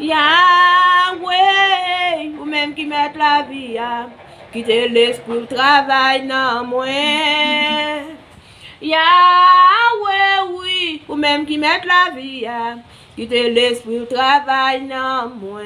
Yahweh, ou même qui met la vie, quitter l'esprit pour travail dans moi. Yahweh, oui, ou même qui met la vie, quitter l'esprit pour travail dans moi.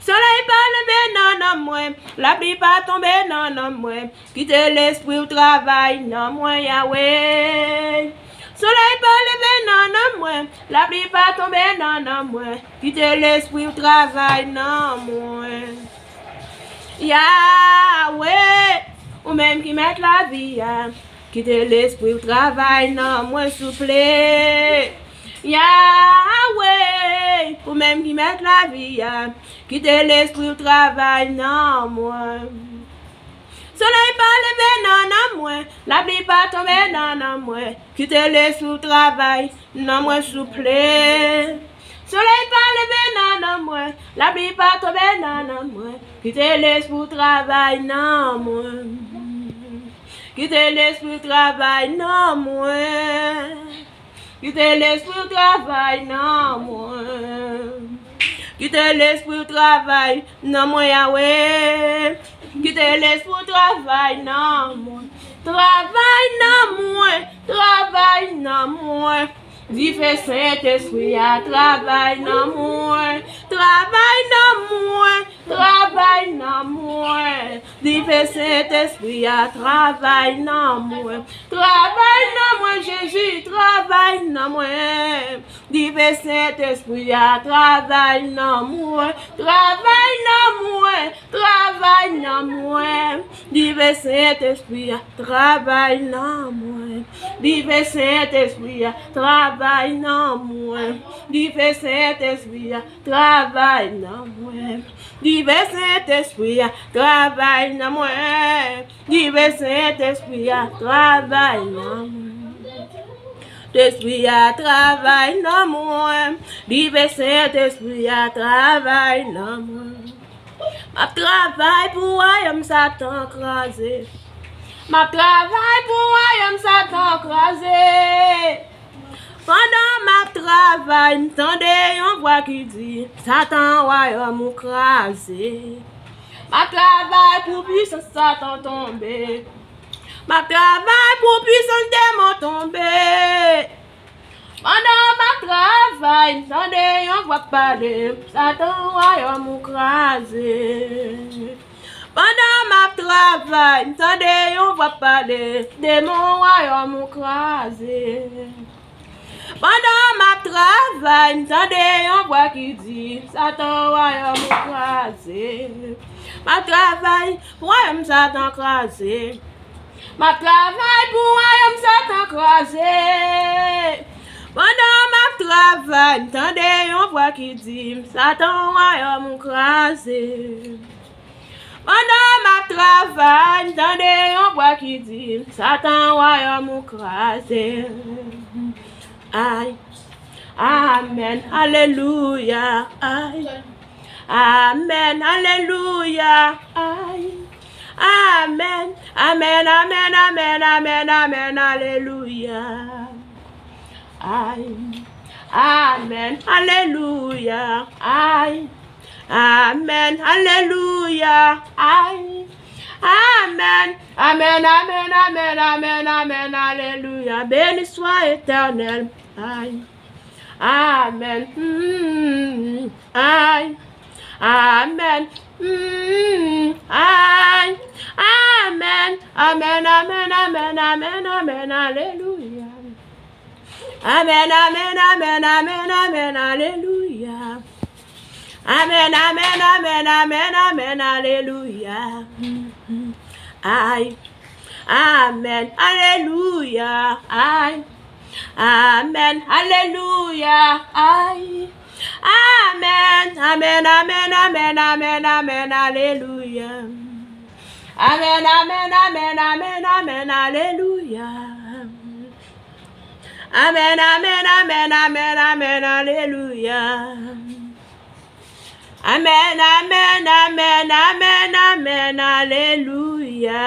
Soleil pas levé non moi, la pluie pas tomber non moi, quitter l'esprit au travail non moi Yahweh. Soleil pas levé non moi, la pluie pas tomber non moi, quitter l'esprit au travail non moi. Yahweh, ou même qui met la vie, quitter l'esprit au travail non moi souple. Yahweh, ou même qui met la vie, quitter l'esprit au travail, non, moi. Soleil pas levé, non, moi. La pluie pas tomber, non, moi. Quitter l'esprit au travail, non, moi, souple. Soleil pas levé, non, moi. La pluie pas tomber, non, moi. Quitter l'esprit au travail, non, moi. Quitter l'esprit au travail, non, moi. Quitter l'esprit au travail, non, moi. Quitter l'esprit au travail, non, moi, Yahweh. Quitter l'esprit au travail, non, moi. Travail, non, moi. Travail, non, moi. Vive Saint-Esprit, travail, non, moi. Travail, non, moi. Travail, non, moi. Vive Saint-Esprit, travail, non, moi. Travail, non, moi, Jésus, travail, non, moi. Vive Saint-Esprit, travail, non, moi. Travail, non, moi. Travail, non, moi. Vive Saint-Esprit, travail, non, moi. Vive Saint-Esprit, travail, non, moi. Vive Saint-Esprit, travail, non, moi. Vive Saint-Esprit, travail, non, moi. Vive Saint-Esprit, travail, non, moi. L'esprit à travail, non, moi. Vive Saint-Esprit, travail, non, moi. Ma travail pour royaume Satan crasé. Ma travail pour royaume Satan crasé. Pendant ma travail, m'tendez une voix qui dit Satan royaume crasé. Ma travail pour puissance Satan tombé. Ma travail pour puissance démon tombé. Pendant ma travail, m'tendez une voix parler Satan royaume crasé. Pendant ma travail, m'tendez une voix parler démon royaume crasé. Pendant ma travail, m'tendez une voix qui dit Satan royaume crasé. Ma travail, royaume Satan crasé. Ma travail pour royaume Satan crasé. Pendant ma travail, m'tendez une voix qui dit Satan royaume crasé. Pendant ma travail, m'tendez une voix qui dit Satan royaume crasé. Aïe, amen, alléluia, aïe, amen, alléluia, aïe, amen, amen, amen, amen, amen, amen, alléluia, aïe, amen, alléluia, aïe, amen, alléluia, aïe. Amen, amen, amen, amen, amen, amen, alléluia. Béni soit éternel. Aïe. Amen. Aïe. Amen. Aïe. Amen. Amen, amen, amen, amen, amen, alléluia. Amen, amen, amen, amen, amen, alléluia. Amen, amen, amen, amen, amen, alléluia. Aïe, amen, alléluia, aïe, amen, alléluia, aïe, amen, amen, amen, amen, amen, amen, alléluia. Amen, amen, amen, amen, amen, alléluia. Amen, amen, amen, amen, amen, alléluia. Amen, amen, amen, amen, amen, alléluia.